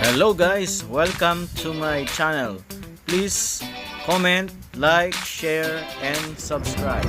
Hello guys, welcome to my channel. Please comment, like, share and subscribe.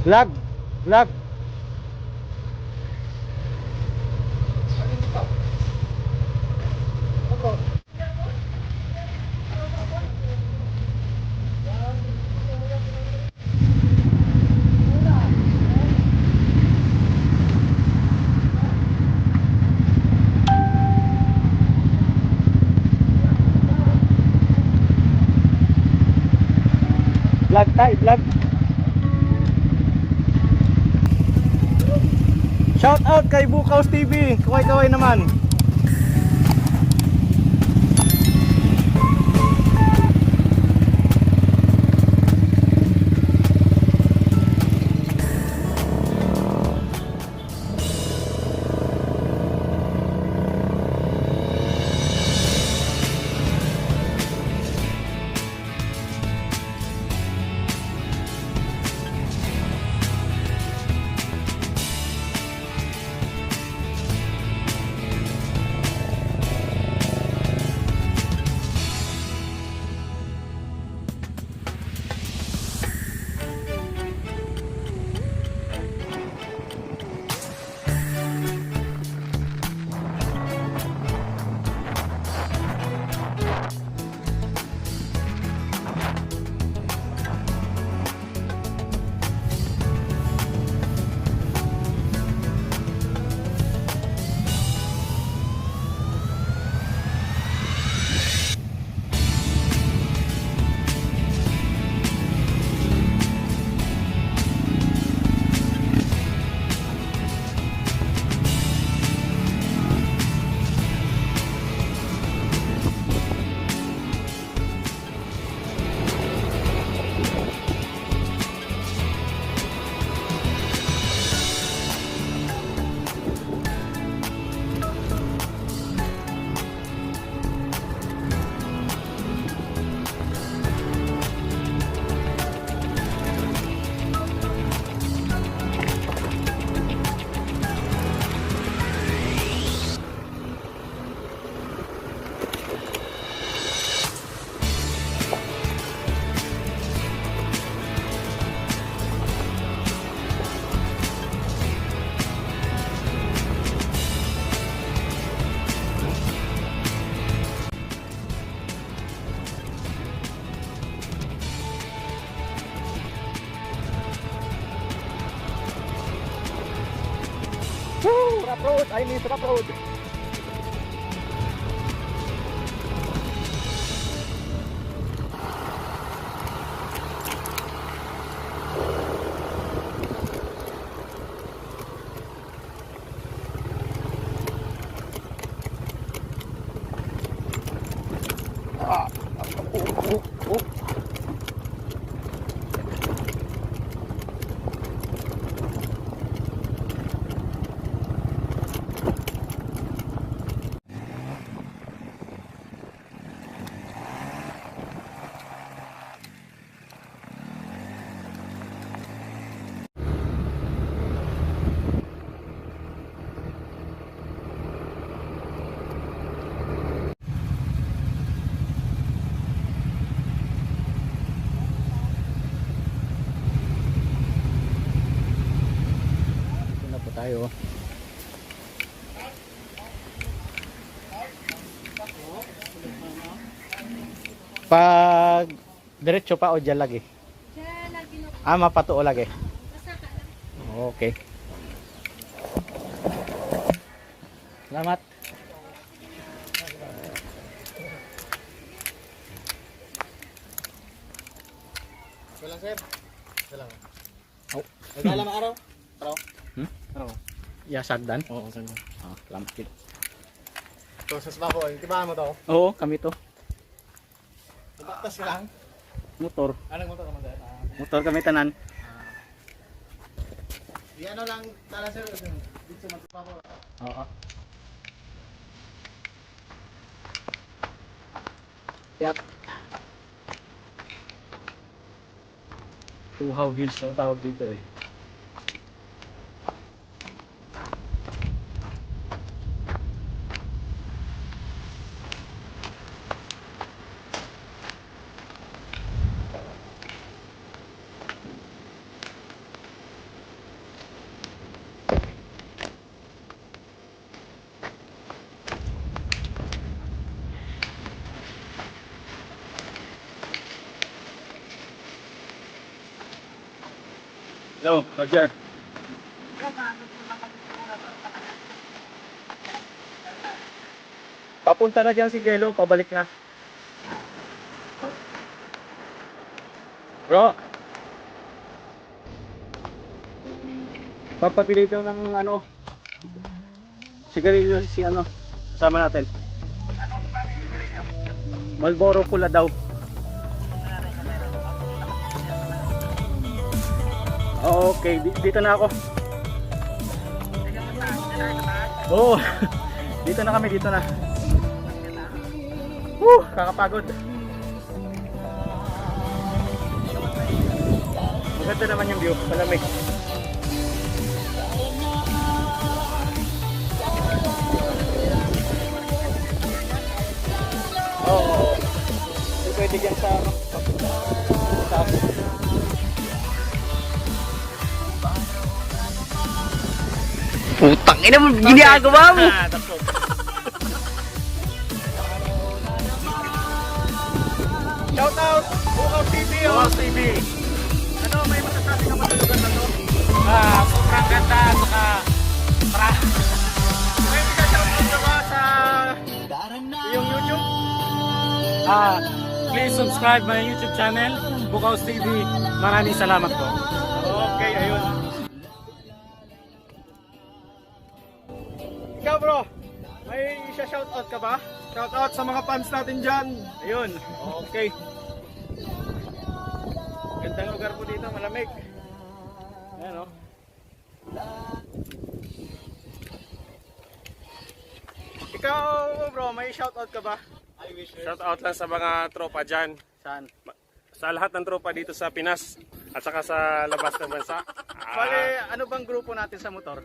Vlog, vlog. Vlog tayo, vlog. Shout out kay Bukaws TV. Kaway-kaway naman. Rap road, I miss rap road. tayo. Pag diretso pa o dyan lagi? Siya lagi no. Mapatuo lagi. Masaka lang. Okay. Salamat. Wala sir. Wala. Oh. Nagala ma araw? Araw? Araw. Ya sagdan. Oo, saan. Salamat. To sa sbako, tibahan mo to. Oo, kami to. Batas ka lang. Motor. Anong mo to naman sir? Motor kami tanan. Di ano lang tala sir. Dito sa sbako. Oo. Yap. Tuhaw Hills ang tawag dito eh. Hello, Roger. Papunta na dyan si Gelo, pabalik na. Bro. Papapilitan ng ano, sigarilyo si ano, kasama natin. Marlboro pula daw. Okay, dito na ako. Oo. Dito na kami, dito na. Kakapagod. Maganda naman yung view, malamig. Oo. Pwede dyan sa Putang ina mo, ginagawa mo. Shout out! Bukaw TV! Bukaw TV! Ano, may masasabi ka matulugan na to? Sobrang ganda, saka may shout out ka ba sa iyong YouTube? Please subscribe my YouTube channel, Bukaw TV. Maraming salamat po. Okay, ayun. Ikaw bro, may shout out ka ba? Shout out sa mga fans natin dyan. Ayun, okay. Gandang lugar po dito, malamig. Ayan o. Ikaw bro, may shout out ka ba? Shout out lang sa mga tropa dyan. Saan? Sa lahat ng tropa dito sa Pinas at saka sa labas ng bansa. Bale, ano bang grupo natin sa motor?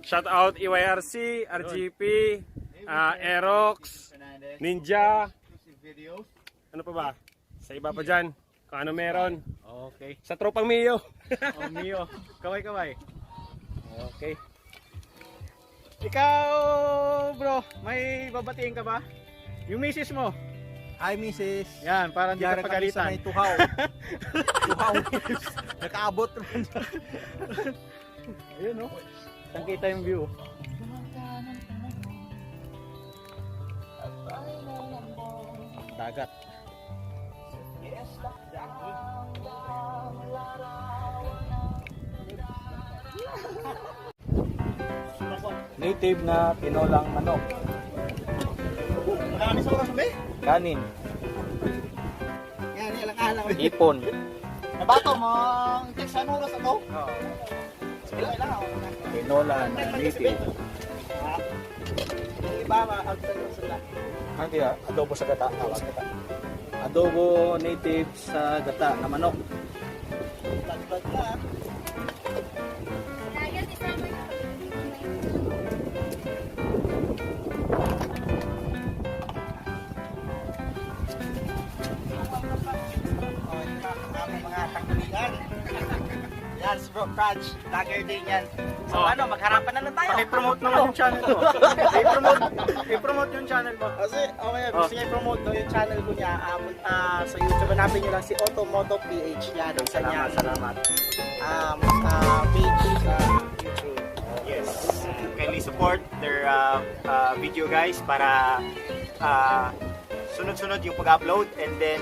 Shout out EYRC, RGP, Aerox, Ninja. Ano pa ba? Sa iba pa dyan. Kung ano meron. Okay. Sa tropang Mio. Oh Mio, kaway-kaway. Okay. Ikaw bro, may babatiin ka ba? Yung misis mo. Hi Mrs. Yan, parang di ka pagalitan. May tuhaw. Tuhaw. Nakaabot naman. Ayun no. Saan kita yung view? Dagat. Native na tinolang manok. Marami sa oras ba? Kanin. Yan, ilang-alang. Ipon. Nabato mo, text ano oras ako? Oo. Sige lang ako. Tinola na native. Iba ma-outside ko sila. Ano kaya? Adobo sa gata. Tawag gata. Adobo native sa gata na manok. Tagtag na. Dagat isama yun. Aming mga takligan. Yan, si Bro Crunch. Dagger din yan. So Oh. ano, magharapan na lang tayo. I-promote naman yung channel ko. I-promote promote yung channel mo. Kasi, okay, gusto niya i-promote no, yung channel ko niya. Punta sa YouTube, hanapin niyo lang si Automoto PH. Yan, ang kanyang Salamat. page sa YouTube. Yes. Kindly support their video guys para sunod-sunod yung pag-upload and then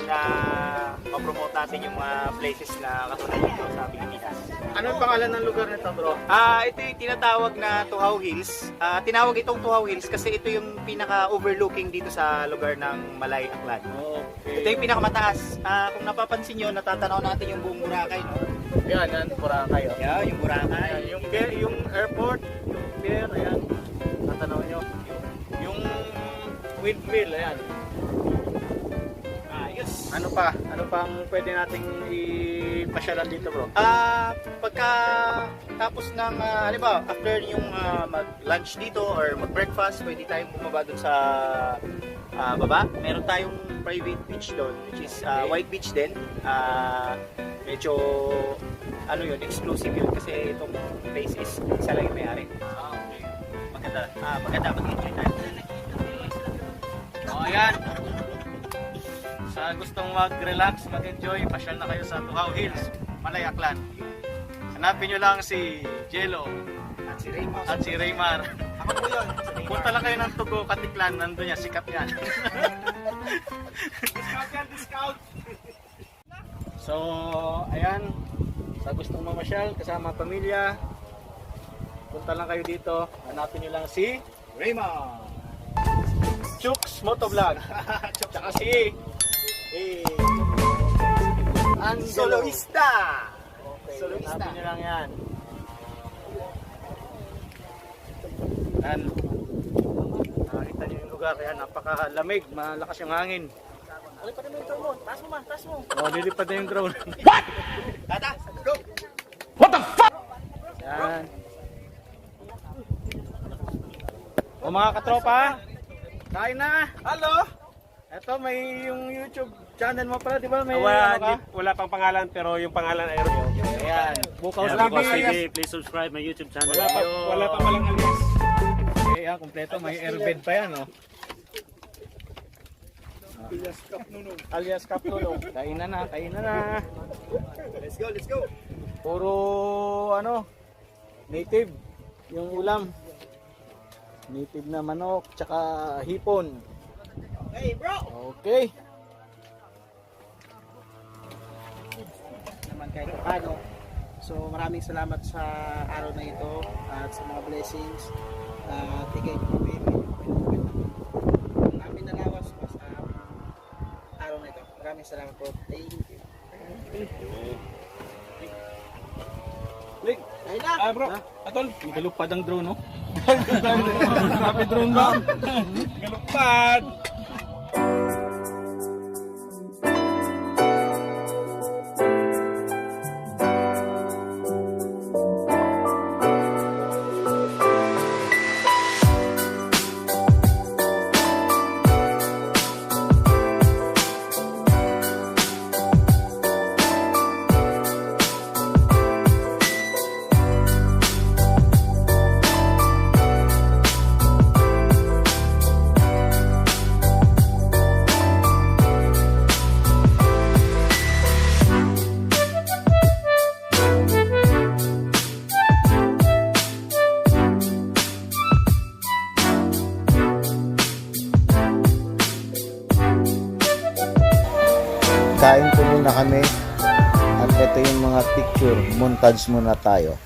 ma-promote natin yung mga places na katulad dito sa Pilipinas. Ano ang pangalan ng lugar nito, bro? Ito yung tinatawag na Tuhaw Hills. Tinawag itong Tuhaw Hills kasi ito yung pinaka-overlooking dito sa lugar ng Malay, Aklan. Ito yung pinakamataas. Kung napapansin nyo, natatanaw natin yung buong Boracay. No? Yan, Boracay. Oh. Yeah, yung Boracay. Yung airport, yung pier, ayan. Natanaw nyo. Yung windmill, ayan. Ayos. Ano pa? Ano pang pwede nating ipasyalan dito, bro? Pagka tapos ng halimbawa after yung mag-lunch dito or mag-breakfast, pwede tayong bumaba doon sa baba. Meron tayong private beach doon which is White Beach din. Medyo ano yun, exclusive yun kasi itong place is isa lang yung may-ari. Okay. Maganda mag-enjoy tayo. O, ayan. Sa gustong mag-relax, mag-enjoy, pasyal na kayo sa Tuhaw Hills, Malay, Aklan. Hanapin nyo lang si Jello At si Raymond. at si Raymar. Ako po yun. Punta lang kayo ng Tugo, Katiklan, nandun yan, sikat yan. Discount. So, ayan, sa gustong mamasyal, kasama pamilya, punta lang kayo dito, hanapin nyo lang si Raymond. Chooks Motovlog, tsaka si Angelo. Soloista. Okay, Soloista. hanapin nyo lang yan. Yan. Nakita nyo yung lugar, kaya napakalamig, malakas yung hangin. Alipad mo yung drone mo. Taas mo. O, lilipad na yung drone. Tata, let's go. Yan. O mga katropa, kain na. Hello. Eto, may yung YouTube channel mo pala, di ba? May ano ka? Wala pang pangalan pero yung pangalan ay Romeo. Ayan, Bukaw Yeah, Bukaw TV. TV. Please subscribe my YouTube channel. Wala pa palang alias. Okay, yan, kompleto. May airbed pa yan, oh. Alias Cap Nuno. Kain na. Let's go. Puro, ano, native. Yung ulam. Native na manok, tsaka hipon. Hey bro. Okay. Naman kahit paano. So maraming salamat sa araw na ito at sa mga blessings at ikay ko namin nalawas pa sa araw na ito. Maraming salamat po. Thank you. Ayun na. Bro. Atol, galupad ang drone, no? Happy drone ba? Galupad! Kain po muna kami at ito yung mga picture montage muna tayo.